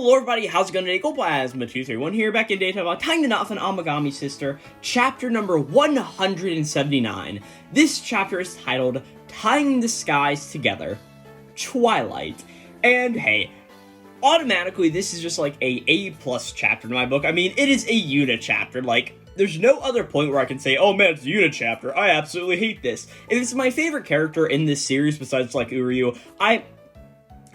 Hello everybody, how's it going today? Glowplasma 231 here, back in data about Tying the Knot with an Amagami Sister, chapter number 179. This chapter is titled, Tying the Skies Together, Twilight. And hey, automatically this is just like a A+ chapter in my book. I mean, it is a Yuna chapter, like, there's no other point where I can say, oh man, it's a Yuna chapter, I absolutely hate this. And it's my favorite character in this series besides, like, Uryu.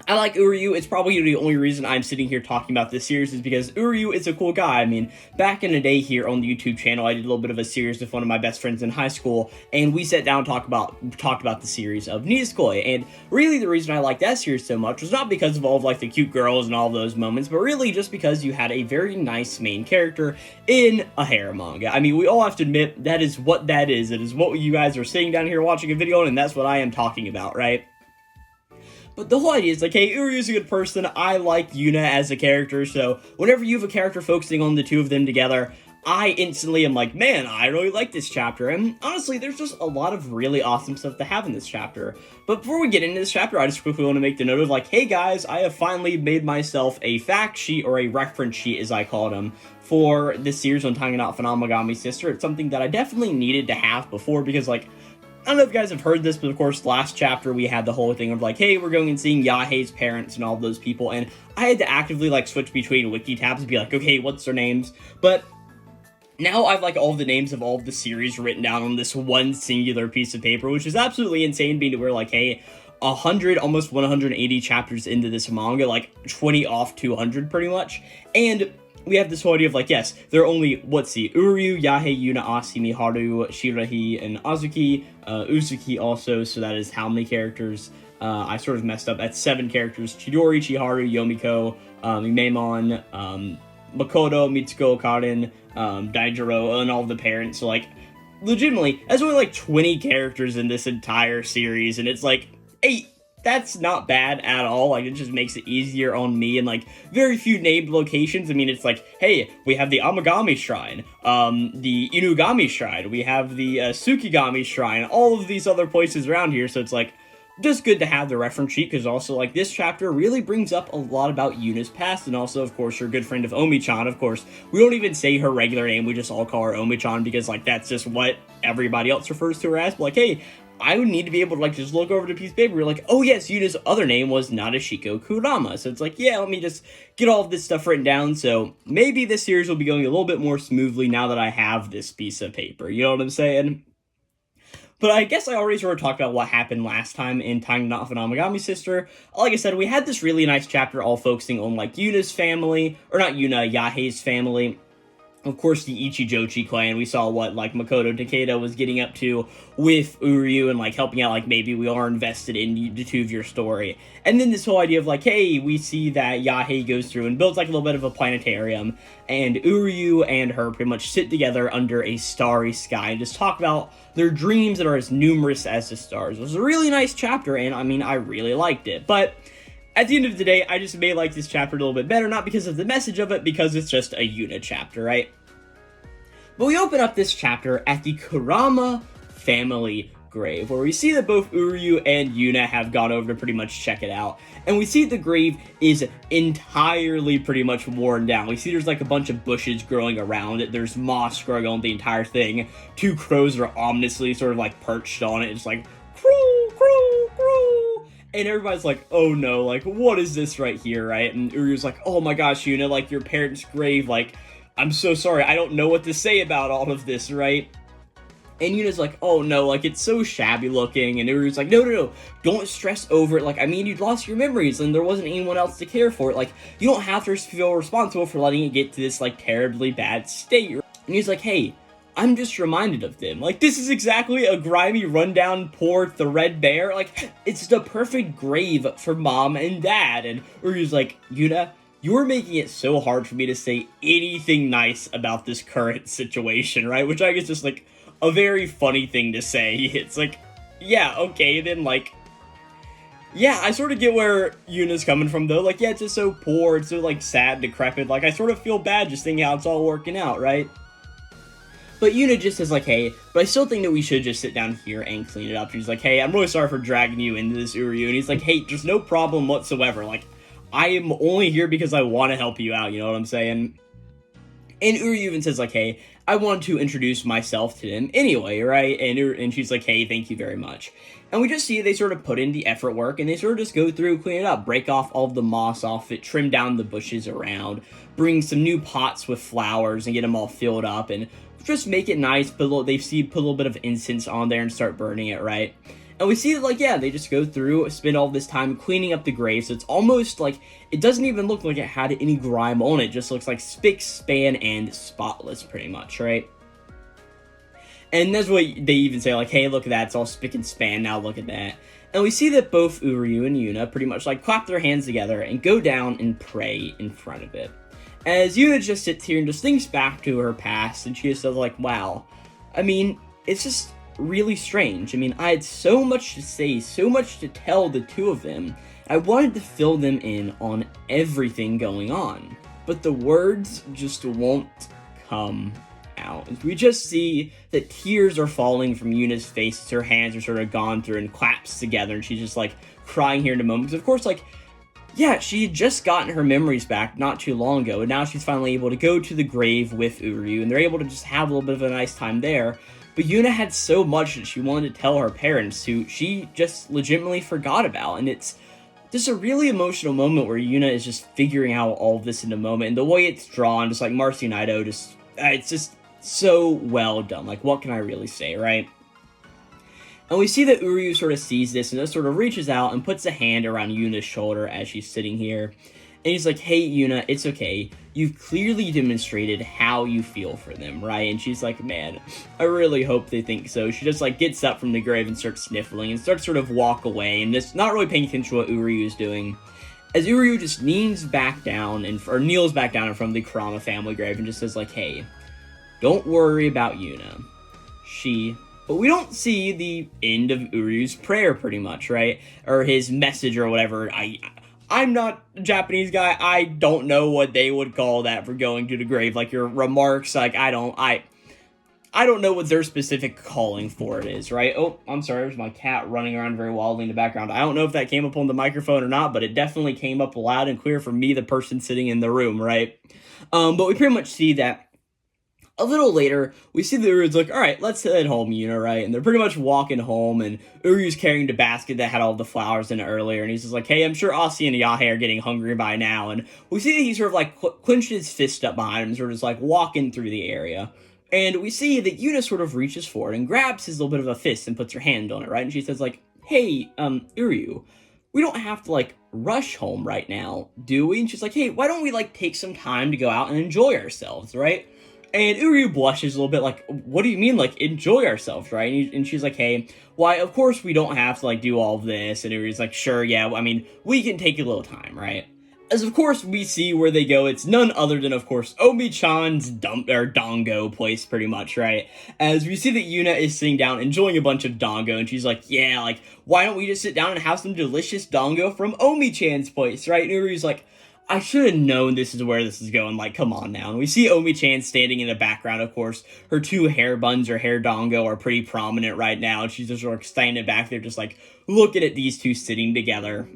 I like Uryu. It's probably the only reason I'm sitting here talking about this series is because Uryu is a cool guy. I mean, back in the day here on the YouTube channel, I did a little bit of a series with one of my best friends in high school, and we sat down and talked about the series of Nisekoi. And really the reason I like that series so much was not because of all of, like, the cute girls and all those moments, but really just because you had a very nice main character in a harem manga. I mean, we all have to admit, that is what that is. It is what you guys are sitting down here watching a video on, and that's what I am talking about, right? But the whole idea is like, hey, Uryu's a good person, I like Yuna as a character, so whenever you have a character focusing on the two of them together, I instantly am like, man, I really like this chapter. And honestly, there's just a lot of really awesome stuff to have in this chapter. But before we get into this chapter, I just quickly want to make the note of like, hey guys, I have finally made myself a fact sheet, or a reference sheet as I call them, for this series on Tying the Knot with an Amagami Sister. It's something that I definitely needed to have before, because like, I don't know if you guys have heard this, but of course, last chapter we had the whole thing of like, hey, we're going and seeing Yahei's parents and all of those people, and I had to actively like switch between wiki tabs and be like, okay, what's their names? But now I've like all of the names of all of the series written down on this one singular piece of paper, which is absolutely insane, being to where like, hey, 100, almost 180 chapters into this manga, like 20 off 200 pretty much, and we have this whole idea of like, yes, there are only, let's see, Uryu, Yahei, Yuna, Asi, Miharu, Shirahi, and Azuki, Uzuki also, so that is how many characters? I sort of messed up, that's 7 characters, Chidori, Chiharu, Yomiko, Imemon, Makoto, Mitsuko, Karin, Daijiro, and all of the parents, so like, legitimately, that's only like 20 characters in this entire series, and it's like, hey, that's not bad at all. Like, it just makes it easier on me, and like very few named locations. I mean, it's like, hey, we have the Amagami Shrine, the Inugami Shrine, we have the Tsukigami Shrine, all of these other places around here, so it's like just good to have the reference sheet, because also like this chapter really brings up a lot about Yuna's past, and also of course her good friend of Omicchan. Of course, we don't even say her regular name, we just all call her Omicchan, because like that's just what everybody else refers to her as. But like, hey, I would need to be able to, like, just look over the piece of paper, you're like, oh yes, Yuna's other name was Nadeshiko Kurama, so it's like, yeah, let me just get all of this stuff written down, so maybe this series will be going a little bit more smoothly now that I have this piece of paper, you know what I'm saying? But I guess I already sort of talked about what happened last time in Tying the Knot with an Amagami Sister. Like I said, we had this really nice chapter all focusing on, like, Yuna's family, or not Yuna, Yahei's family. Of course, the Ichijochi clan, we saw what, like, Makoto Takeda was getting up to with Uryu and, like, helping out, like, maybe we are invested in the two of your story. And then this whole idea of, like, hey, we see that Yahei goes through and builds, like, a little bit of a planetarium, and Uryu and her pretty much sit together under a starry sky and just talk about their dreams that are as numerous as the stars. It was a really nice chapter, and, I mean, I really liked it. But at the end of the day, I just may like this chapter a little bit better, not because of the message of it, because it's just a Yuna chapter, right? But we open up this chapter at the Kurama family grave, where we see that both Uryu and Yuna have gone over to pretty much check it out. And we see the grave is entirely pretty much worn down. We see there's like a bunch of bushes growing around it. There's moss growing on the entire thing. 2 crows are ominously sort of like perched on it. It's like, crow, crow, crow. And everybody's like, oh no, like, what is this right here, right? And Uryu's like, oh my gosh, Yuna, like, your parents' grave, like, I'm so sorry, I don't know what to say about all of this, right? And Yuna's like, oh no, like, it's so shabby looking, and Uryu's like, no, don't stress over it, like, I mean, you'd lost your memories, and there wasn't anyone else to care for it, like, you don't have to feel responsible for letting it get to this, like, terribly bad state. And he's like, hey, I'm just reminded of them. Like, this is exactly a grimy, rundown, poor, threadbare, like, it's the perfect grave for mom and dad. And Uryu's like, Yuna, you're making it so hard for me to say anything nice about this current situation, right? Which I guess is just, like, a very funny thing to say. It's like, yeah, okay, then, like, yeah, I sort of get where Yuna's coming from, though. Like, yeah, it's just so poor, it's so, like, sad, decrepit. Like, I sort of feel bad just thinking how it's all working out, right? But Yuna just says, like, hey, but I still think that we should just sit down here and clean it up. She's like, hey, I'm really sorry for dragging you into this, Uryu. And he's like, hey, there's no problem whatsoever. Like, I am only here because I want to help you out, you know what I'm saying? And Uryu even says, like, hey, I want to introduce myself to him anyway, right? And she's like, hey, thank you very much. And we just see they sort of put in the effort work, and they sort of just go through, clean it up, break off all of the moss off it, trim down the bushes around, bring some new pots with flowers and get them all filled up, and just make it nice. Put a little bit of incense on there and start burning it, right? And we see that, like, yeah, they just go through, spend all this time cleaning up the grave, so it's almost like, it doesn't even look like it had any grime on it, it just looks like spick, span, and spotless, pretty much, right? And that's what they even say, like, hey, look at that, it's all spick and span, now look at that. And we see that both Uryu and Yuna pretty much, like, clap their hands together and go down and pray in front of it. As Yuna just sits here and just thinks back to her past, and she just says, like, wow, I mean, it's just really strange. I mean, I had so much to say, so much to tell the two of them. I wanted to fill them in on everything going on, but the words just won't come out. We just see that tears are falling from Yuna's face as her hands are sort of gone through and claps together, and she's just like crying here in a moment. Because of course, like, yeah, she had just gotten her memories back not too long ago, and now she's finally able to go to the grave with Uryu, and they're able to just have a little bit of a nice time there. But Yuna had so much that she wanted to tell her parents, who she just legitimately forgot about. And it's just a really emotional moment where Yuna is just figuring out all of this in a moment. And the way it's drawn, just like Marcy Naito, it's just so well done. Like, what can I really say, right? And we see that Uryu sort of sees this and just sort of reaches out and puts a hand around Yuna's shoulder as she's sitting here. And he's like, hey, Yuna, it's okay. You've clearly demonstrated how you feel for them, right? And she's like, man, I really hope they think so. She just, like, gets up from the grave and starts sniffling and starts sort of walk away and just not really paying attention to what Uryu is doing. As Uryu just kneels back down in front of the Kurama family grave and just says, like, hey, don't worry about Yuna. But we don't see the end of Uryu's prayer, pretty much, right? Or his message or whatever. I'm not a Japanese guy. I don't know what they would call that for going to the grave. Like, your remarks, like, I don't know what their specific calling for it is, right? Oh, I'm sorry, there's my cat running around very wildly in the background. I don't know if that came up on the microphone or not, but it definitely came up loud and clear for me, the person sitting in the room, right? But we pretty much see that a little later, we see that Uryu's like, alright, let's head home, Yuna, right? And they're pretty much walking home, and Uryu's carrying the basket that had all the flowers in it earlier, and he's just like, hey, I'm sure Aussie and Yahe are getting hungry by now, and we see that he sort of, like, clenched his fist up behind him, sort of just, like, walking through the area. And we see that Yuna sort of reaches forward and grabs his little bit of a fist and puts her hand on it, right? And she says, like, hey, Uryu, we don't have to, like, rush home right now, do we? And she's like, hey, why don't we, like, take some time to go out and enjoy ourselves, right? And Uryu blushes a little bit, like, what do you mean, like, enjoy ourselves, right? And she's like, hey, why, of course we don't have to, like, do all of this. And Uryu's like, sure, yeah, I mean, we can take a little time, right? As, of course, we see where they go, it's none other than, of course, Omicchan's Dango place, pretty much, right? As we see that Yuna is sitting down, enjoying a bunch of Dango, and she's like, yeah, like, why don't we just sit down and have some delicious Dango from Omicchan's place, right? And Uryu's like, I should have known this is where this is going, like, come on now. And we see Omicchan standing in the background, of course. Her two hair buns, her hair dango, are pretty prominent right now. And she's just sort of standing back there, just, like, looking at these two sitting together.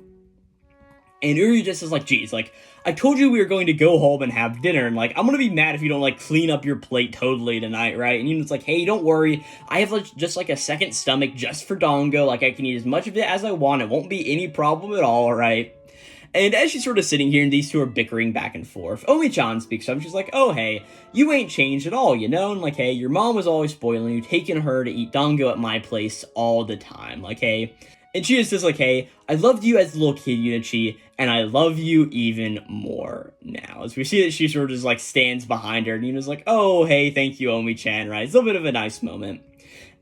And Uryu just is like, geez, like, I told you we were going to go home and have dinner, and, like, I'm gonna be mad if you don't, like, clean up your plate totally tonight, right? And Yuna's like, hey, don't worry, I have, like, just, like, a second stomach just for Dango, like, I can eat as much of it as I want, it won't be any problem at all, right? And as she's sort of sitting here and these two are bickering back and forth, Omicchan speaks up. She's like, oh, hey, you ain't changed at all, you know? And like, hey, your mom was always spoiling you, taking her to eat Dango at my place all the time. Like, hey. And she just says, like, hey, I loved you as a little kid, Yunachi, and I love you even more now. As we see that she sort of just, like, stands behind her, and Yuna's like, oh, hey, thank you, Omi-chan, right? It's a little bit of a nice moment.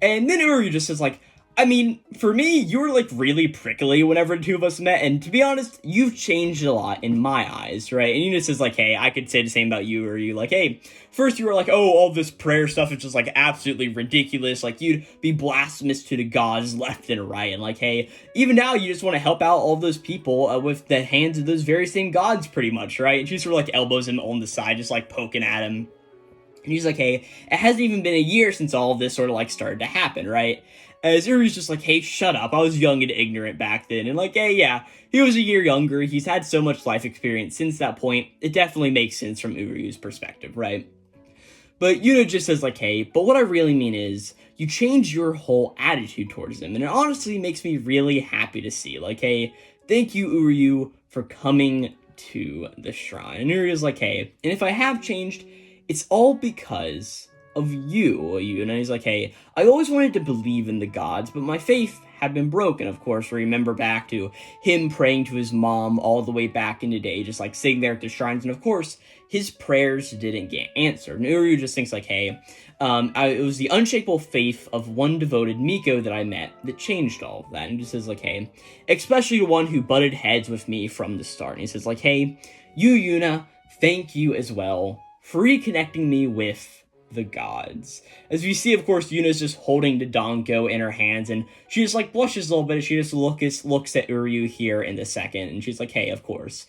And then Uryu just says, like, I mean, for me, you were, like, really prickly whenever the two of us met, and to be honest, you've changed a lot in my eyes, right? And Yuna says, like, hey, I could say the same about you, or you, like, hey, first you were like, oh, all this prayer stuff is just, like, absolutely ridiculous, like, you'd be blasphemous to the gods left and right, and, like, hey, even now you just want to help out all those people with the hands of those very same gods, pretty much, right? And she sort of, like, elbows him on the side, just, like, poking at him. And he's like, hey, it hasn't even been a year since all of this sort of, like, started to happen, right? As Uryu's just like, hey, shut up, I was young and ignorant back then, and like, hey, yeah, he was a year younger, he's had so much life experience since that point, it definitely makes sense from Uryu's perspective, right? But Yuna just says like, hey, but what I really mean is, you change your whole attitude towards him, and it honestly makes me really happy to see, like, hey, thank you, Uryu, for coming to the shrine. And Uryu's like, hey, and if I have changed, it's all because of you. And he's like, hey, I always wanted to believe in the gods, but my faith had been broken. Of course, remember back to him praying to his mom all the way back in the day, just like sitting there at the shrines, and of course, his prayers didn't get answered. And Uryu just thinks like, hey, it was the unshakable faith of one devoted Miko that I met that changed all of that. And he just says like, hey, especially the one who butted heads with me from the start. And he says like, hey, you, Yuna, thank you as well for reconnecting me with the gods. As we see, of course, Yuna's just holding the Dango in her hands, and she just like blushes a little bit as she just looks at Uryu here in the second, and she's like, hey, of course,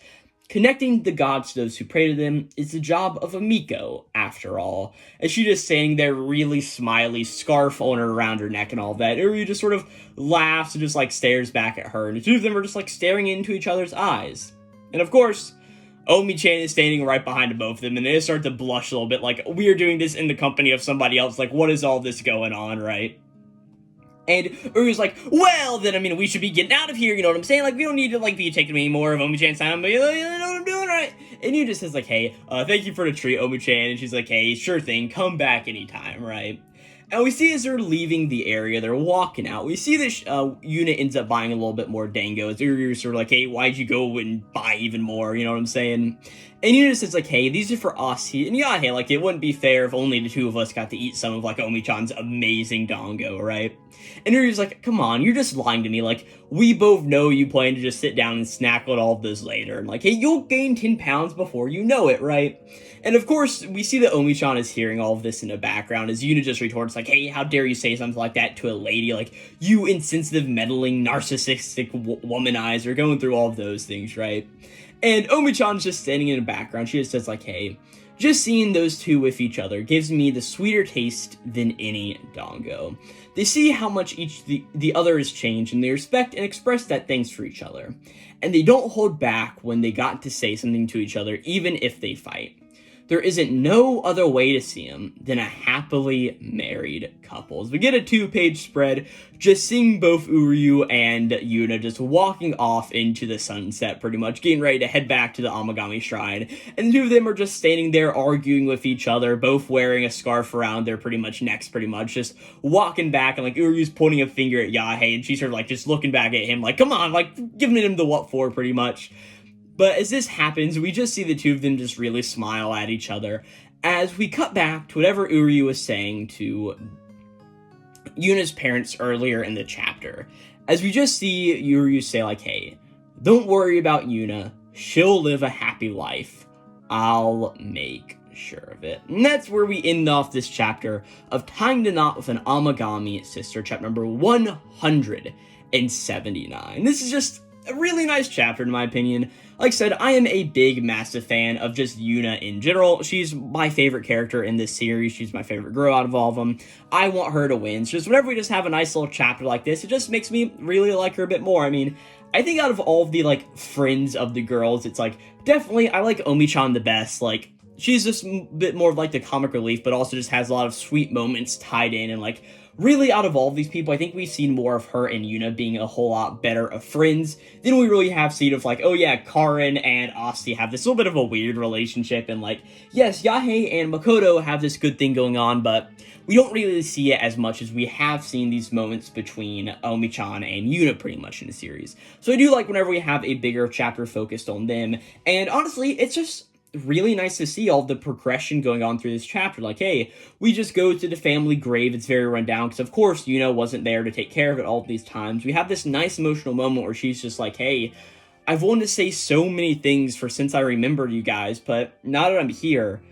connecting the gods to those who pray to them is the job of a Miko, after all. As she just standing there really smiley, scarf on her around her neck and all that, Uryu just sort of laughs and just like stares back at her, and the two of them are just like staring into each other's eyes. And of course, Omicchan is standing right behind both of them, and they just start to blush a little bit, like, we're doing this in the company of somebody else, like, what is all this going on, right? And Uryu's like, well, then, I mean, we should be getting out of here, you know what I'm saying? Like, we don't need to, like, be taking any more of Omicchan's time, but you know what I'm doing, right? And Yu just says, like, hey, thank you for the treat, Omicchan, and she's like, hey, sure thing, come back anytime, right? And we see as they're leaving the area, they're walking out, we see that Yuna ends up buying a little bit more Dango. It's Uryu's sort of like, hey, why'd you go and buy even more, you know what I'm saying? And Yuna says like, hey, these are for us. And yeah, hey, like, it wouldn't be fair if only the two of us got to eat some of, like, Omicchan's amazing Dango, right? And Uryu's like, come on, you're just lying to me, like, we both know you plan to just sit down and snack on all of this later, and like, hey, you'll gain 10 pounds before you know it, right? And of course, we see that Omicchan is hearing all of this in the background, as Yuna just retorts like, hey, how dare you say something like that to a lady, like, you insensitive, meddling, narcissistic womanizer, going through all of those things, right? And Omicchan's just standing in the background, she just says like, hey, just seeing those two with each other gives me the sweeter taste than any Dango. They see how much the other has changed, and they respect and express that thanks for each other. And they don't hold back when they got to say something to each other, even if they fight. There isn't no other way to see them than a happily married couple. As we get a 2-page spread, just seeing both Uryu and Yuna just walking off into the sunset, pretty much, getting ready to head back to the Amagami Shrine. And the two of them are just standing there arguing with each other, both wearing a scarf around their pretty much necks, pretty much, just walking back, and like Uryu's pointing a finger at Yahei, and she's sort of like just looking back at him like, come on, like giving him the what for, pretty much. But as this happens, we just see the two of them just really smile at each other as we cut back to whatever Uryu was saying to Yuna's parents earlier in the chapter. As we just see Uryu say like, hey, don't worry about Yuna, she'll live a happy life, I'll make sure of it. And that's where we end off this chapter of Tying the Knot with an Amagami Sister, chapter number 179. This is just a really nice chapter in my opinion. Like I said, I am a big, massive fan of just Yuna in general. She's my favorite character in this series. She's my favorite girl out of all of them. I want her to win. So just whenever we just have a nice little chapter like this, it just makes me really like her a bit more. I mean, I think out of all of the, like, friends of the girls, it's, like, definitely, I like Omicchan the best. Like, she's just a bit more of, like, the comic relief, but also just has a lot of sweet moments tied in, and, like, really, out of all of these people, I think we've seen more of her and Yuna being a whole lot better of friends than we really have seen of, like, oh yeah, Karin and Asti have this little bit of a weird relationship, and, like, yes, Yahei and Makoto have this good thing going on, but we don't really see it as much as we have seen these moments between Omicchan and Yuna pretty much in the series. So I do like whenever we have a bigger chapter focused on them, and honestly, it's just really nice to see all the progression going on through this chapter. Like, hey, we just go to the family grave, it's very run down, because of course Yuna wasn't there to take care of it all these times. We have this nice emotional moment where she's just like, hey, I've wanted to say so many things for since I remember you guys, but now that I'm here,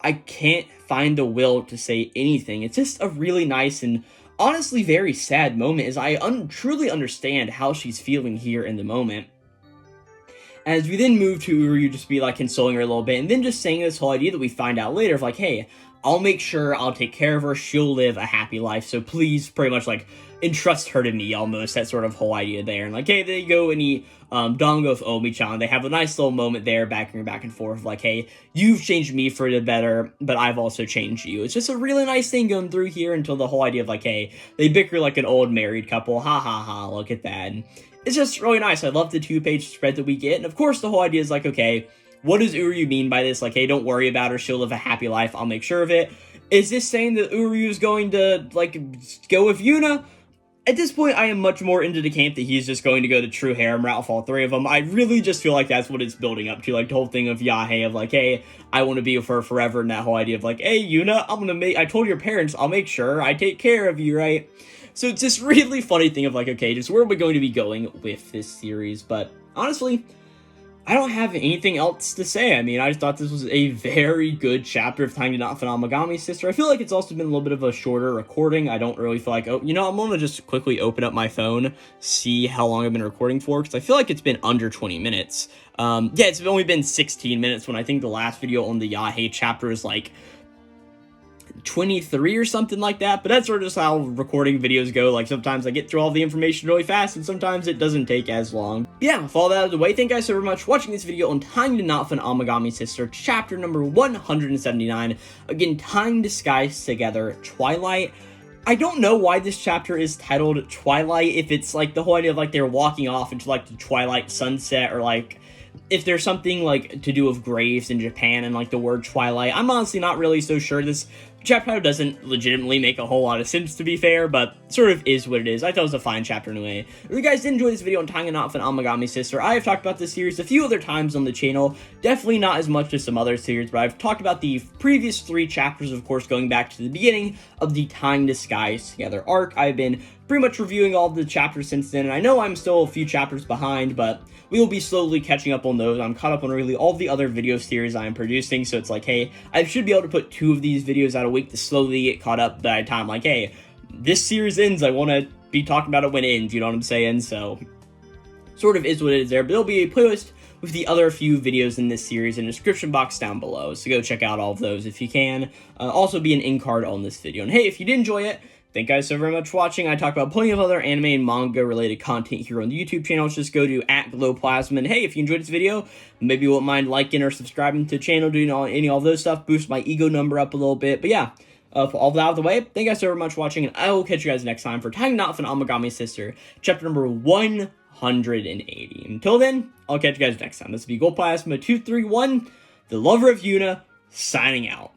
I can't find the will to say anything. It's just a really nice and honestly very sad moment, as I truly understand how she's feeling here in the moment. As we then move to Uryu just be like consoling her a little bit, and then just saying this whole idea that we find out later of like, hey, I'll make sure I'll take care of her, she'll live a happy life, so please pretty much like entrust her to me almost, that sort of whole idea there. And like, hey, they go and eat Dango with Omicchan. They have a nice little moment there, back and forth, like, hey, you've changed me for the better, but I've also changed you. It's just a really nice thing going through here until the whole idea of like, hey, they bicker like an old married couple, ha ha ha, look at that. And it's just really nice. I love the 2-page spread that we get, and of course the whole idea is like, okay, what does Uryu mean by this? Like, hey, don't worry about her, she'll live a happy life, I'll make sure of it. Is this saying that Uryu is going to, like, go with Yuna? At this point, I am much more into the camp that he's just going to go the true harem route with all 3 of them. I really just feel like that's what it's building up to, like, the whole thing of Yahei, of like, hey, I want to be with her forever, and that whole idea of like, hey, Yuna, I told your parents, I'll make sure I take care of you, right? So it's this really funny thing of like, okay, just where are we going to be going with this series? But honestly, I don't have anything else to say. I mean, I just thought this was a very good chapter of Time to Not Find Amagami Sister. I feel like it's also been a little bit of a shorter recording. I don't really feel like, oh, I'm going to just quickly open up my phone, see how long I've been recording for, because I feel like it's been under 20 minutes. Yeah, it's only been 16 minutes when I think the last video on the Yahei chapter is like 23 or something like that, but that's sort of just how recording videos go. Like, sometimes I get through all the information really fast, and sometimes it doesn't take as long. Yeah, with all that out of the way, thank you guys so very much for watching this video on Time to Not Find Amagami Sister, chapter number 179. Again, Time Disguised Together, Twilight. I don't know why this chapter is titled Twilight, if it's like the whole idea of like they're walking off into like the twilight sunset, or like if there's something like to do with graves in Japan and like the word Twilight. I'm honestly not really so sure. This chapter title doesn't legitimately make a whole lot of sense, to be fair, but sort of is what it is. I thought it was a fine chapter anyway. If you guys did enjoy this video on Time to Not Find Amagami Sister, I have talked about this series a few other times on the channel. Definitely not as much as some other series, but I've talked about the previous 3 chapters, of course, going back to the beginning of the Time Disguised Together arc. I've been pretty much reviewing all the chapters since then, and I know I'm still a few chapters behind, but we will be slowly catching up on those. I'm caught up on really all the other video series I'm producing, so it's like, hey, I should be able to put 2 of these videos out a week to slowly get caught up by the time, like, hey, this series ends, I want to be talking about it when it ends, you know what I'm saying? So, sort of is what it is there, but there'll be a playlist with the other few videos in this series in the description box down below, so go check out all of those if you can. Also be an in card on this video, and hey, if you did enjoy it, thank you guys so very much for watching. I talk about plenty of other anime and manga related content here on the YouTube channel. Just go to @Glowplasma. And hey, if you enjoyed this video, maybe you won't mind liking or subscribing to the channel, doing any of those stuff, boost my ego number up a little bit. But yeah, for all that out of the way, thank you guys so very much for watching, and I will catch you guys next time for Time to Not Find Amagami Sister, chapter number 180. Until then, I'll catch you guys next time. This will be Glowplasma 231, the lover of Yuna, signing out.